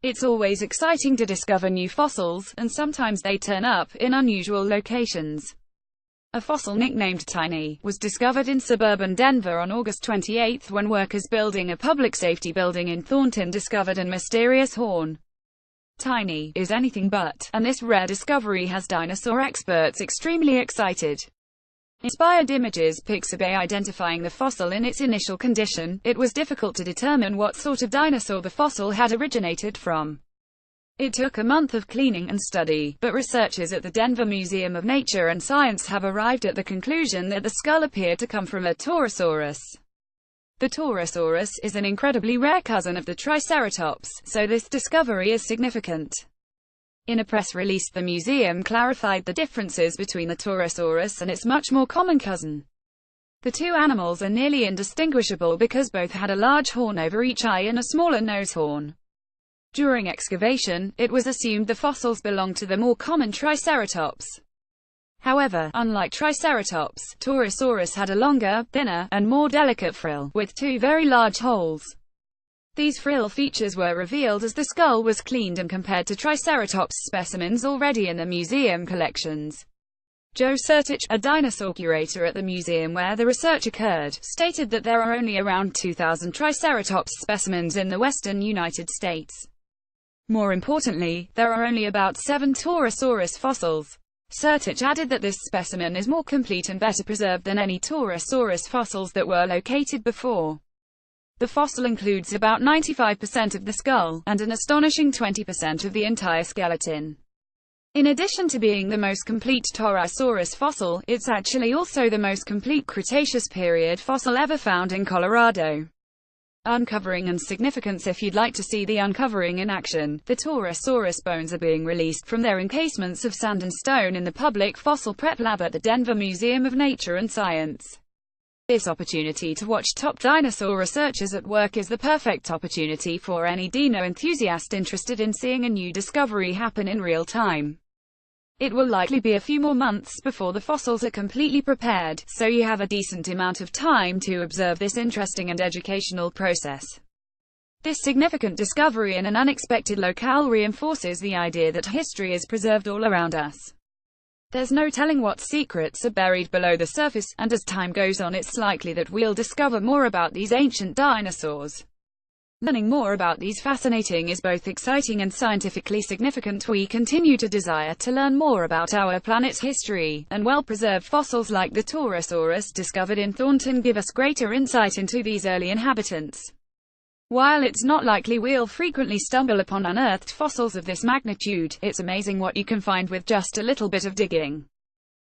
It's always exciting to discover new fossils, and sometimes they turn up in unusual locations. A fossil nicknamed Tiny was discovered in suburban Denver on August 28 when workers building a public safety building in Thornton discovered a mysterious horn. Tiny is anything but, and this rare discovery has dinosaur experts extremely excited. Inspired images Pixabay identifying the fossil in its initial condition, it was difficult to determine what sort of dinosaur the fossil had originated from. It took a month of cleaning and study, but researchers at the Denver Museum of Nature and Science have arrived at the conclusion that the skull appeared to come from a torosaurus. The torosaurus is an incredibly rare cousin of the triceratops, so this discovery is significant. In a press release, the museum clarified the differences between the torosaurus and its much more common cousin. The two animals are nearly indistinguishable because both had a large horn over each eye and a smaller nose horn. During excavation, it was assumed the fossils belonged to the more common Triceratops. However, unlike Triceratops, Torosaurus had a longer, thinner, and more delicate frill, with two very large holes. These frill features were revealed as the skull was cleaned and compared to Triceratops specimens already in the museum collections. Joe Sertich, a dinosaur curator at the museum where the research occurred, stated that there are only around 2,000 Triceratops specimens in the western United States. More importantly, there are only about 7 Torosaurus fossils. Sertich added that this specimen is more complete and better preserved than any Torosaurus fossils that were located before. The fossil includes about 95% of the skull, and an astonishing 20% of the entire skeleton. In addition to being the most complete Torosaurus fossil, it's actually also the most complete Cretaceous period fossil ever found in Colorado. Uncovering and significance. If you'd like to see the uncovering in action, the Torosaurus bones are being released from their encasements of sand and stone in the public fossil prep lab at the Denver Museum of Nature and Science. This opportunity to watch top dinosaur researchers at work is the perfect opportunity for any dino enthusiast interested in seeing a new discovery happen in real time. It will likely be a few more months before the fossils are completely prepared, so you have a decent amount of time to observe this interesting and educational process. This significant discovery in an unexpected locale reinforces the idea that history is preserved all around us. There's no telling what secrets are buried below the surface, and as time goes on it's likely that we'll discover more about these ancient dinosaurs. Learning more about these fascinating is both exciting and scientifically significant. We continue to desire to learn more about our planet's history, and well-preserved fossils like the Torosaurus discovered in Thornton give us greater insight into these early inhabitants. While it's not likely we'll frequently stumble upon unearthed fossils of this magnitude, it's amazing what you can find with just a little bit of digging.